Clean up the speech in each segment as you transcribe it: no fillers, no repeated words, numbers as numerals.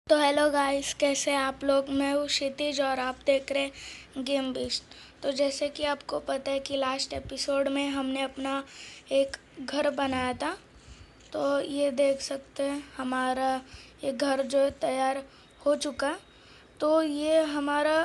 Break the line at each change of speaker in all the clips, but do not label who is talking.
तो hello guys, कैसे हैं आप लोग। मैं हूँ क्षितिज और आप देख रहे हैं गेम बीस्ट। तो जैसे कि आपको पता है कि लास्ट एपिसोड में हमने अपना एक घर बनाया था। तो ये देख सकते हैं हमारा ये घर जो है तैयार हो चुका है। तो ये हमारा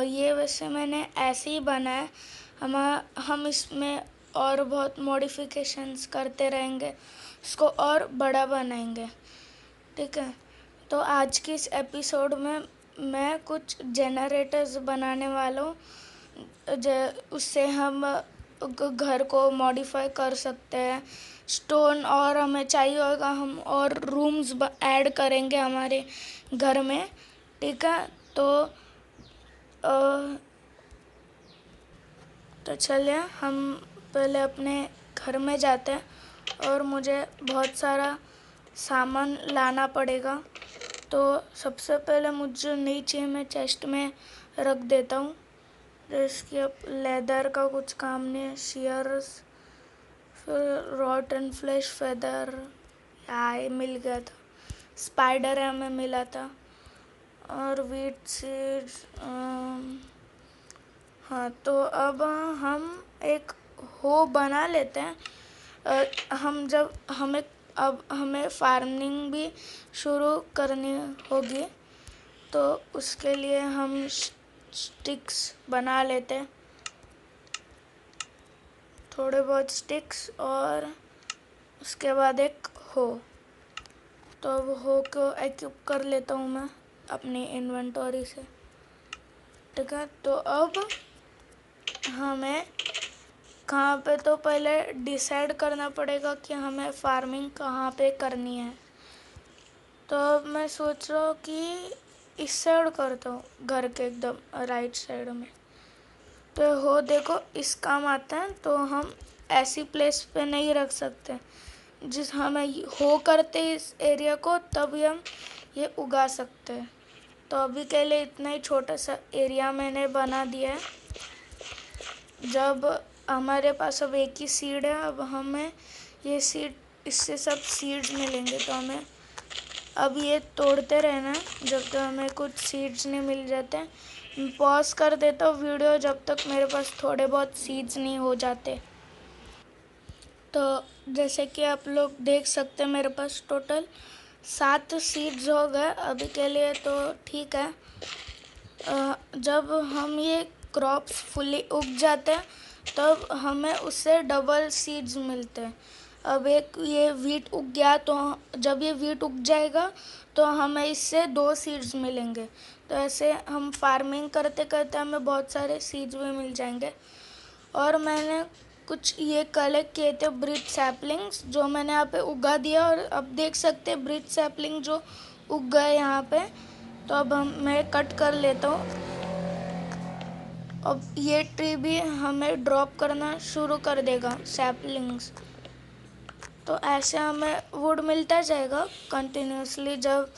ये वैसे मैंने ऐसे ही बनाया। हम इसमें और बहुत मॉडिफिकेशंस करते रहेंगे, इसको और बड़ा बनाएंगे। ठीक है। तो आज की इस एपिसोड में मैं कुछ जनरेटर्स बनाने वाला हूँ। उससे हम घर को मॉडिफाई कर सकते हैं। स्टोन और हमें चाहिए होगा, हम और रूम्स ऐड करेंगे हमारे घर में। ठीक है। तो चलिए हम पहले अपने घर में जाते हैं और मुझे बहुत सारा सामान लाना पड़ेगा। तो सबसे पहले मुझे नहीं चाहिए, मैं चेस्ट में रख देता हूँ। जिसकी अब लेदर का कुछ काम नहीं है। शेयर्स, फिर रॉटन फ्लैश फेदर ये मिल गया था। स्पाइडर हमें मिला था और वीट सीड्स। हाँ, तो अब हम एक हो बना लेते हैं। अब हमें फार्मिंग भी शुरू करनी होगी। तो उसके लिए हम स्टिक्स बना लेते हैं, थोड़े बहुत स्टिक्स, और उसके बाद एक हो। तो अब हो को इक्विप कर लेता हूँ मैं अपनी इन्वेंटरी से। ठीक है। तो अब हमें कहाँ पे, तो पहले डिसाइड करना पड़ेगा कि हमें फार्मिंग कहाँ पे करनी है। तो अब मैं सोच रहा हूँ कि इस साइड करता हूँ, घर के एकदम राइट साइड में। तो हो देखो, इस काम आता है। तो हम ऐसी प्लेस पे नहीं रख सकते जिस हमें हो करते इस एरिया को, तभी हम ये उगा सकते हैं। तो अभी के लिए इतना ही छोटा सा एरिया मैंने बना दिया है। जब हमारे पास अब एक ही सीड है, अब हमें ये सीड, इससे सब सीड्स मिलेंगे। तो हमें अब ये तोड़ते रहना है जब तक हमें कुछ सीड्स नहीं मिल जाते। पॉज कर देता हूँ वीडियो जब तक मेरे पास थोड़े बहुत सीड्स नहीं हो जाते। तो जैसे कि आप लोग देख सकते हैं, मेरे पास टोटल 7 सीड्स हो गए अभी के लिए। तो ठीक है। जब हम ये क्रॉप्स फुली उग जाते हैं तब हमें उससे डबल सीड्स मिलते हैं। अब एक ये वीट उग गया, तो जब ये वीट उग जाएगा तो हमें इससे 2 सीड्स मिलेंगे। तो ऐसे हम फार्मिंग करते करते हमें बहुत सारे सीड्स भी मिल जाएंगे। और मैंने कुछ ये कलेक्ट किए थे ब्रिज सैपलिंग्स, जो मैंने यहाँ पे उगा दिया। और अब देख सकते हैं ब्रिज सैपलिंग जो उग गए यहाँ पे। तो अब मैं कट कर लेता हूँ। अब ये ट्री भी हमें ड्रॉप करना शुरू कर देगा सैपलिंग्स। तो ऐसे हमें वुड मिलता जाएगा कंटिन्यूसली, जब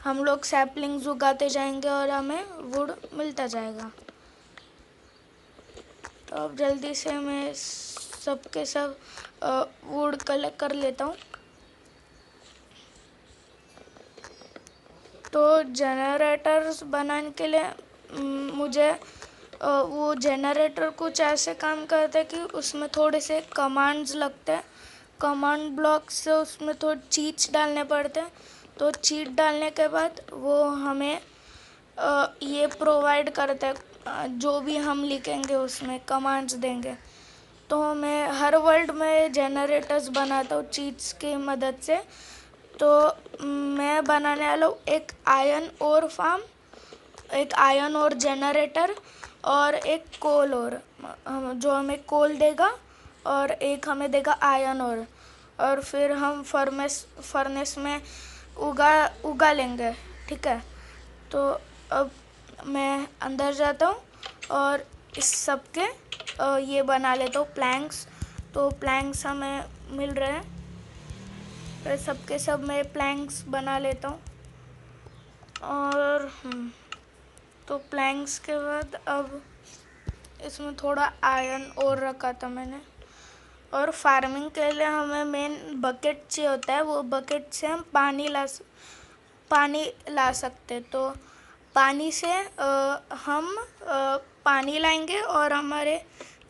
हम लोग सैपलिंग्स उगाते जाएंगे और हमें वुड मिलता जाएगा। तो अब जल्दी से मैं सब के सब वुड कलेक्ट कर लेता हूँ। तो जनरेटर्स बनाने के लिए मुझे वो जनरेटर कुछ ऐसे काम करता है कि उसमें थोड़े से कमांड्स लगते हैं। कमांड ब्लॉक से उसमें थोड़े चीट्स डालने पड़ते हैं। तो चीट डालने के बाद वो हमें ये प्रोवाइड करता है, जो भी हम लिखेंगे उसमें कमांड्स देंगे। तो मैं हर वर्ल्ड में जनरेटर्स बनाता हूँ चीट्स की मदद से। तो मैं बनाने वाला हूँ एक आयरन ओर फार्म, एक आयरन ओर जनरेटर और एक कोल ओर, जो हमें कोल देगा और एक हमें देगा आयरन ओर। और फिर हम फर्नेस में उगा लेंगे। ठीक है। तो अब मैं अंदर जाता हूँ और इस सब के ये बना लेता हूँ प्लैंक्स। तो प्लैंक्स हमें मिल रहे हैं, तो सबके सब मैं प्लैंक्स बना लेता हूँ। और तो प्लैंक्स के बाद अब इसमें थोड़ा आयरन और रखा था मैंने। और फार्मिंग के लिए हमें मेन बकेट चाहिए होता है, वो बकेट से हम पानी पानी ला सकते। तो पानी से हम पानी लाएंगे और हमारे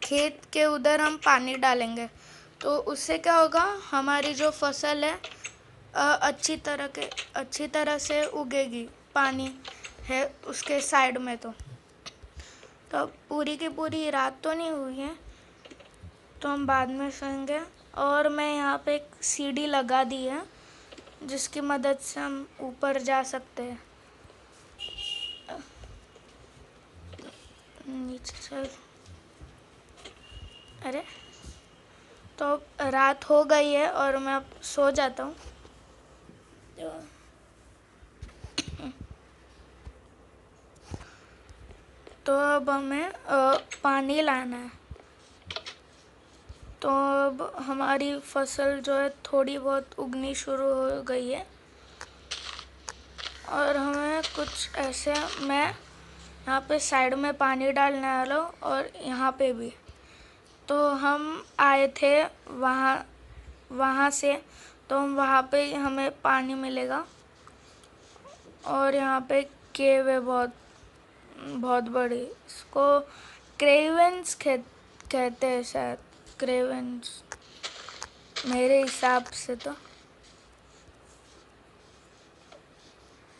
खेत के उधर हम पानी डालेंगे। तो उससे क्या होगा, हमारी जो फसल है अच्छी तरह से उगेगी। पानी है उसके साइड में। तो पूरी की पूरी रात तो नहीं हुई है, तो हम बाद में सोएंगे। और मैं यहाँ पे एक सीढ़ी लगा दी है जिसकी मदद से हम ऊपर जा सकते हैं। नीचे चल। अरे, तो अब रात हो गई है और मैं अब सो जाता हूँ। तो अब हमें पानी लाना है। तो अब हमारी फसल जो है थोड़ी बहुत उगनी शुरू हो गई है और हमें कुछ ऐसे, मैं यहाँ पे साइड में पानी डालने वाला हूँ और यहाँ पे भी। तो हम आए थे वहाँ से, तो हम वहाँ पे हमें पानी मिलेगा। और यहाँ पे केव है बहुत बड़ी। इसको क्रेवेंस कहते हैं शायद, क्रेवेंस मेरे हिसाब से। तो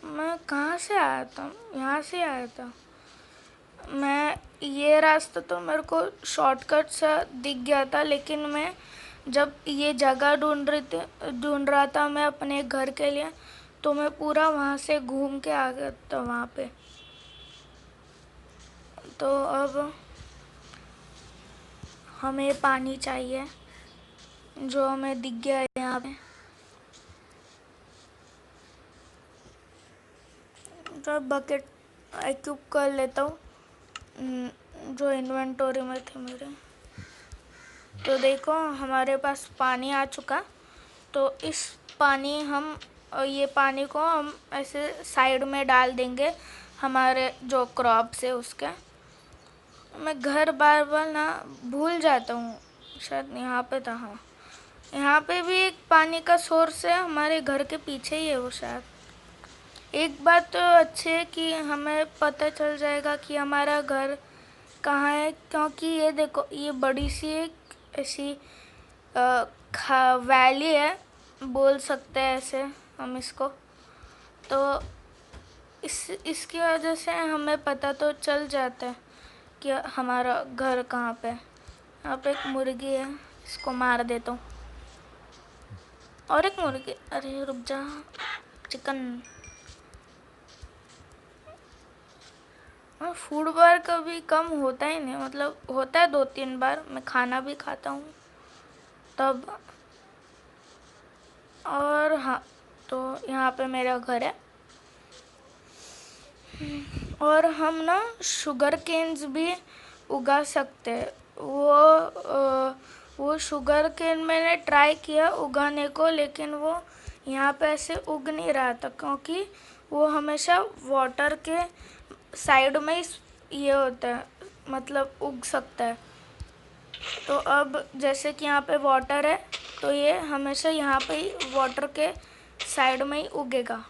मैं कहाँ से आया था? यहाँ से आया था मैं। ये रास्ता तो मेरे को शॉर्टकट सा दिख गया था, लेकिन मैं जब ये जगह ढूंढ रहा था मैं अपने घर के लिए, तो मैं पूरा वहाँ से घूम के आ गया था वहाँ पे। तो अब हमें पानी चाहिए जो हमें दिख गया है यहाँ पे। तो बकेट इक्विप कर लेता हूँ जो इन्वेंटरी में थे मेरे। तो देखो हमारे पास पानी आ चुका। तो ये पानी को हम ऐसे साइड में डाल देंगे हमारे जो क्रॉप्स है उसके। मैं घर बार ना भूल जाता हूँ, शायद यहाँ पे था। हाँ, यहाँ पे भी एक पानी का सोर्स है, हमारे घर के पीछे ही है वो शायद। एक बात तो अच्छी है कि हमें पता चल जाएगा कि हमारा घर कहाँ है, क्योंकि ये देखो ये बड़ी सी एक ऐसी वैली है, बोल सकते हैं ऐसे हम इसको। तो इसकी वजह से हमें पता तो चल जाता है कि हमारा घर कहाँ पे है। यहाँ पे एक मुर्गी है, इसको मार देता हूँ। और एक मुर्गी, अरे रुक जा, चिकन। फूड बार कभी कम होता ही नहीं, मतलब होता है 2-3 बार, मैं खाना भी खाता हूँ तब। और हाँ, तो यहाँ पे मेरा घर है। और हम ना शुगर केन्स भी उगा सकते हैं। वो शुगर केन मैंने ट्राई किया उगाने को, लेकिन वो यहाँ पे ऐसे उग नहीं रहा था, क्योंकि वो हमेशा वाटर के साइड में ही ये होता है, मतलब उग सकता है। तो अब जैसे कि यहाँ पे वाटर है, तो ये हमेशा यहाँ पे ही वाटर के साइड में ही उगेगा।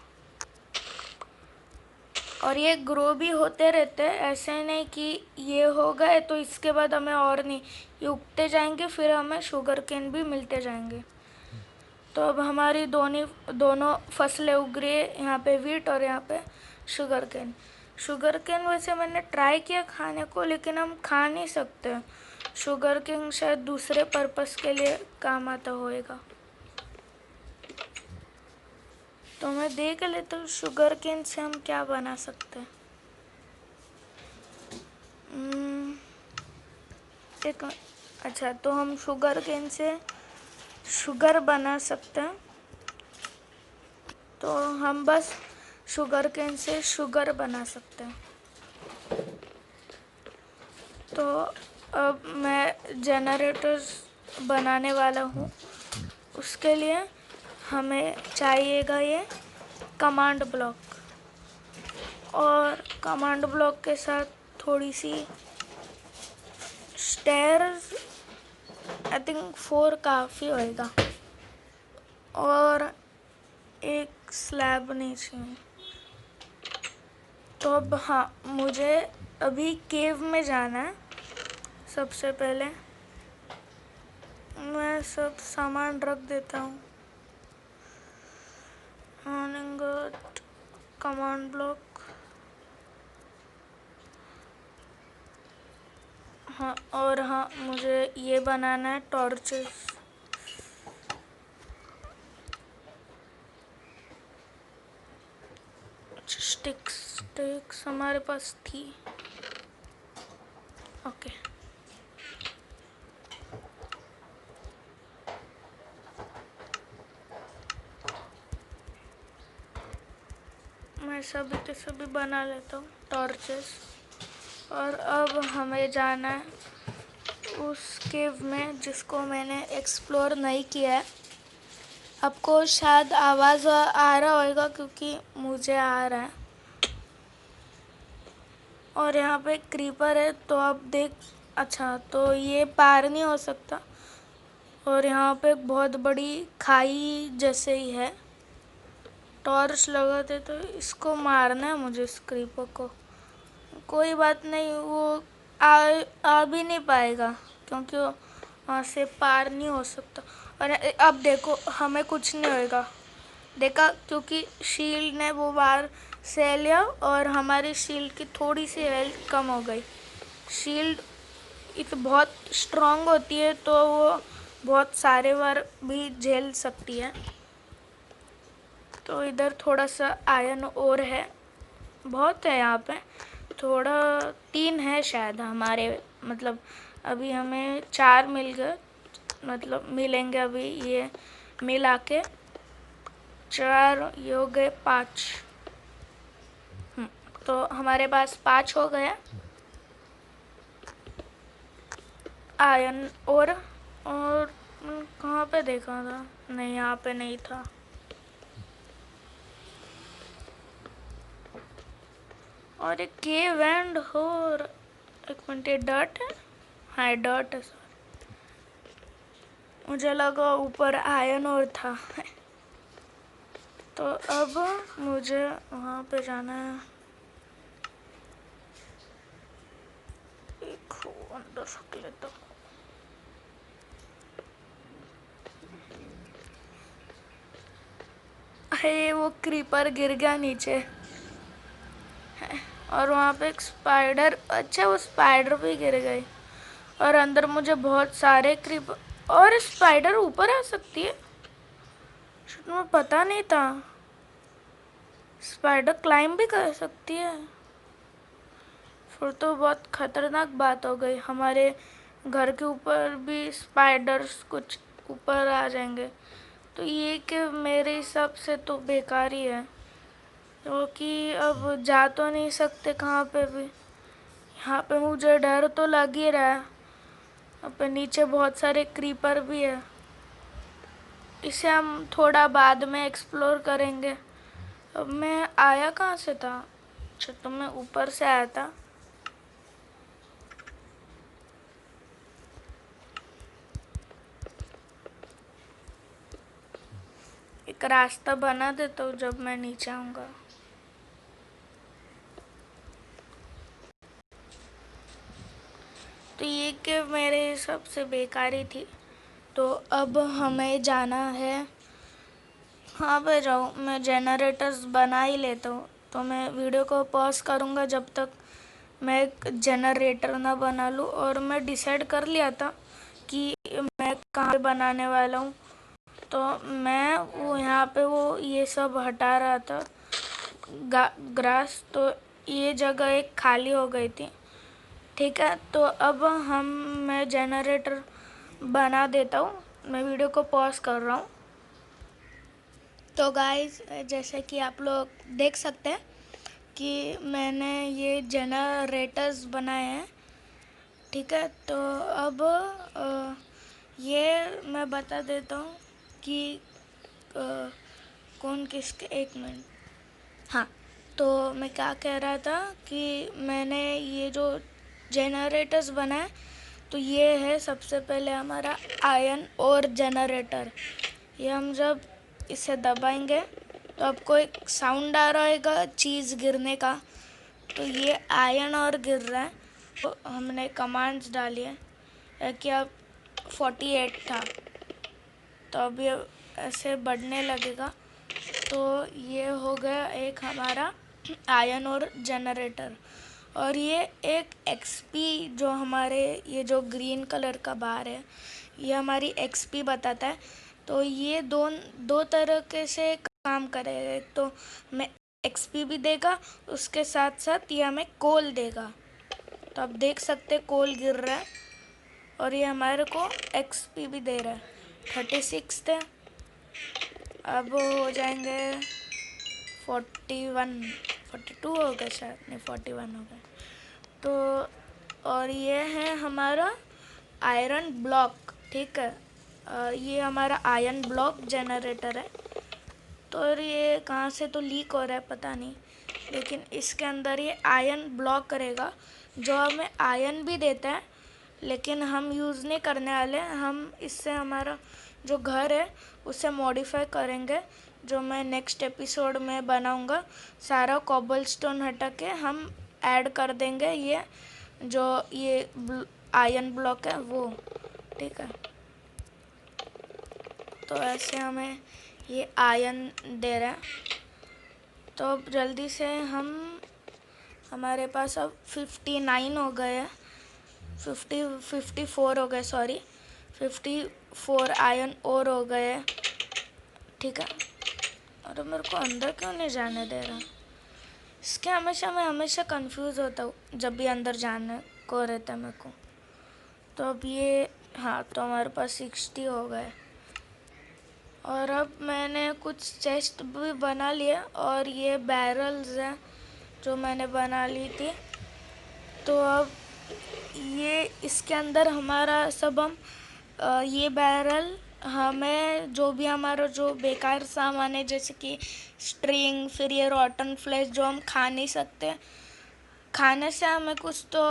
और ये ग्रो भी होते रहते हैं, ऐसे नहीं कि ये हो गए तो इसके बाद हमें और नहीं, ये उगते जाएंगे, फिर हमें शुगर केन भी मिलते जाएंगे। तो अब हमारी दोनों फसलें उग रही है, यहाँ पे वीट और यहाँ पे शुगर केन। शुगर केन वैसे मैंने ट्राई किया खाने को, लेकिन हम खा नहीं सकते। शुगर केन शायद दूसरे पर्पस के लिए काम आता होएगा। तो मैं देख लेता हूँ शुगर केन से हम क्या बना सकते हैं। अच्छा, तो हम शुगर केन से शुगर बना सकते हैं। तो हम बस शुगर केन से शुगर बना सकते हैं। तो अब मैं जनरेटर्स बनाने वाला हूँ। उसके लिए हमें चाहिएगा ये कमांड ब्लॉक, और कमांड ब्लॉक के साथ थोड़ी सी स्टेयर्स, आई थिंक 4 काफ़ी होएगा। और एक स्लैब नहीं चाहिए। तो अब हाँ, मुझे अभी केव में जाना है। सबसे पहले मैं सब सामान रख देता हूँ। कमांड ब्लॉक, हाँ, और हाँ मुझे ये बनाना है टॉर्चेस। स्टिक्स हमारे पास थी। ओके, मैं सभी के सभी बना लेता हूँ टॉर्चेस। और अब हमें जाना है उस केव में जिसको मैंने एक्सप्लोर नहीं किया है। आपको शायद आवाज़ आ रहा होगा क्योंकि मुझे आ रहा है। और यहाँ पे क्रीपर है तो आप देख, अच्छा तो ये पार नहीं हो सकता। और यहाँ पे बहुत बड़ी खाई जैसे ही है। टॉर्च लगाते तो इसको मारना है मुझे, इस क्रीपर को। कोई बात नहीं, वो आ भी नहीं पाएगा क्योंकि वो वहाँ से पार नहीं हो सकता। और अब देखो, हमें कुछ नहीं होएगा, देखा, क्योंकि शील्ड ने वो बार से लिया और हमारी शील्ड की थोड़ी सी हेल्थ कम हो गई। शील्ड तो बहुत स्ट्रांग होती है तो वो बहुत सारे बार भी झेल सकती है। तो इधर थोड़ा सा आयरन और है, बहुत है यहाँ पे, थोड़ा 3 है शायद हमारे, मतलब अभी हमें 4 मिल गए, मतलब मिलेंगे अभी ये मिला के 4, ये हो गए 5। तो हमारे पास 5 हो गए आयरन। और कहाँ पे देखा था? नहीं, यहाँ पे नहीं था। और एक केव एंड और एक मिनट, ये डर्ट है। हाँ, डर्ट है सर, मुझे लगा ऊपर आयरन और था। तो अब मुझे वहाँ पे जाना है। अंदर रख लेता हूँ। अरे वो क्रीपर गिर गया नीचे। और वहाँ पे एक स्पाइडर, अच्छा वो स्पाइडर भी गिर गई। और अंदर मुझे बहुत सारे क्रीपर, और स्पाइडर ऊपर आ सकती है, मुझे पता नहीं था। स्पाइडर क्लाइंब भी कर सकती है, फिर तो बहुत खतरनाक बात हो गई। हमारे घर के ऊपर भी स्पाइडर्स कुछ ऊपर आ जाएंगे, तो ये कि मेरे हिसाब से तो बेकार ही है, क्योंकि अब जा तो नहीं सकते कहाँ पे भी। यहाँ पे मुझे डर तो लग ही रहा है। यहाँ पे नीचे बहुत सारे क्रीपर भी है, इसे हम थोड़ा बाद में एक्सप्लोर करेंगे। अब मैं आया कहाँ से था? अच्छा, तो मैं ऊपर से आया था। एक रास्ता बना देता हूँ जब मैं नीचे आऊँगा। तो ये कि मेरे हिसाब से बेकारी थी। तो अब हमें जाना है, हाँ पे जाऊँ, मैं जनरेटर्स बना ही लेता हूँ। तो मैं वीडियो को पॉज करूँगा जब तक मैं एक जनरेटर ना बना लूँ। और मैं डिसाइड कर लिया था कि मैं कहाँ पे बनाने वाला हूँ। तो मैं वो यहाँ पे वो ये सब हटा रहा था ग्रास, तो ये जगह एक खाली हो गई थी। ठीक है, तो अब मैं जनरेटर बना देता हूँ। मैं वीडियो को पॉज कर रहा हूँ। तो गाइस, जैसे कि आप लोग देख सकते हैं कि मैंने ये जनरेटर्स बनाए हैं। ठीक है, तो अब ये मैं बता देता हूँ कि कौन किसके, एक मिनट। हाँ, तो मैं क्या कह रहा था कि मैंने ये जो जनरेटर्स बनाए, तो ये है सबसे पहले हमारा आयरन और जनरेटर। ये हम जब इसे दबाएंगे तो आपको एक साउंड आ रहा होगा चीज़ गिरने का, तो ये आयन और गिर रहा है। तो हमने कमांड्स डाली है कि अब 48 था, तो अब ये ऐसे बढ़ने लगेगा। तो ये हो गया एक हमारा आयन और जनरेटर। और ये एक एक्सपी जो हमारे ये जो ग्रीन कलर का बार है, ये हमारी एक्सपी बताता है। तो ये दो तरीके से काम करेगा। एक तो हमें एक्सपी भी देगा, उसके साथ साथ ये हमें कोल देगा। तो आप देख सकते कोल गिर रहा है और ये हमारे को एक्सपी भी दे रहा है। 36 थे, अब हो जाएंगे 41, 42 हो गए शायद, नहीं 41 हो गए। तो और ये है हमारा आयरन ब्लॉक, ठीक है। ये हमारा आयरन ब्लॉक जनरेटर है। तो और ये कहाँ से तो लीक हो रहा है पता नहीं, लेकिन इसके अंदर ये आयरन ब्लॉक करेगा, जो हमें आयरन भी देता है, लेकिन हम यूज़ नहीं करने वाले। हम इससे हमारा जो घर है उसे मॉडिफाई करेंगे, जो मैं नेक्स्ट एपिसोड में बनाऊंगा। सारा कोबलस्टोन हटा के हम ऐड कर देंगे ये जो ये आयरन ब्लॉक है वो, ठीक है। तो ऐसे हमें ये आयरन दे रहा है। तो अब जल्दी से हमारे पास अब 59 हो गए हैं, 54 हो गए, सॉरी 54 आयरन और हो गए, ठीक है। और मेरे को अंदर क्यों नहीं जाने दे रहा? इसके मैं हमेशा कंफ्यूज होता हूँ जब भी अंदर जाने को रहता है मेरे को। तो अब ये हाँ, तो हमारे पास 60 हो गए। और अब मैंने कुछ चेस्ट भी बना लिया, और ये बैरल्स हैं जो मैंने बना ली थी। तो अब ये इसके अंदर हमारा सब ये बैरल हमें जो भी हमारा जो बेकार सामान है, जैसे कि स्ट्रिंग, फिर ये रॉटन फ्लेश जो हम खा नहीं सकते, खाने से हमें कुछ तो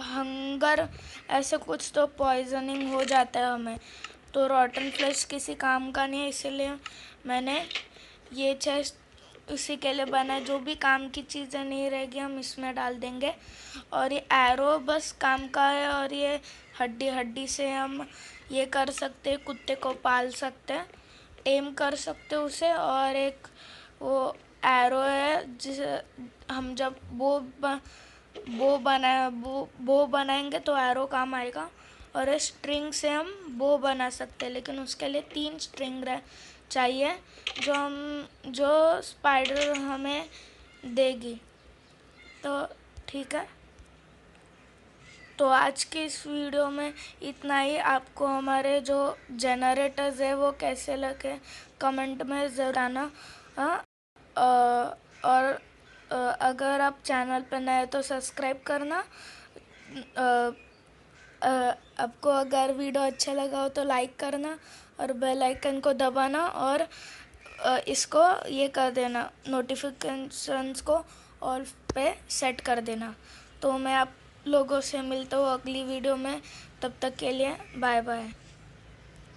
हंगर ऐसे कुछ तो पॉइजनिंग हो जाता है हमें। तो रॉटन फ्लेश किसी काम का नहीं है, इसीलिए मैंने ये चेस्ट उसी के लिए बना है। जो भी काम की चीज़ें नहीं रहेगी हम इसमें डाल देंगे। और ये एरो बस काम का है, और ये हड्डी से हम ये कर सकते हैं, कुत्ते को पाल सकते हैं, टेम कर सकते हैं उसे। और एक वो एरो है जिसे हम जब बो बनाएंगे तो एरो काम आएगा। और स्ट्रिंग से हम बो बना सकते हैं, लेकिन उसके लिए 3 स्ट्रिंग चाहिए जो स्पाइडर हमें देगी। तो ठीक है, तो आज की इस वीडियो में इतना ही। आपको हमारे जो जनरेटर्स है वो कैसे लगे कमेंट में ज़रूर आना। और अगर आप चैनल पर नए तो सब्सक्राइब करना। आपको अगर वीडियो अच्छा लगा हो तो लाइक करना और बेल आइकन को दबाना, और इसको ये कर देना, नोटिफिकेशंस को ऑल पे सेट कर देना। तो मैं आप लोगों से मिलता हूँ अगली वीडियो में, तब तक के लिए बाय बाय।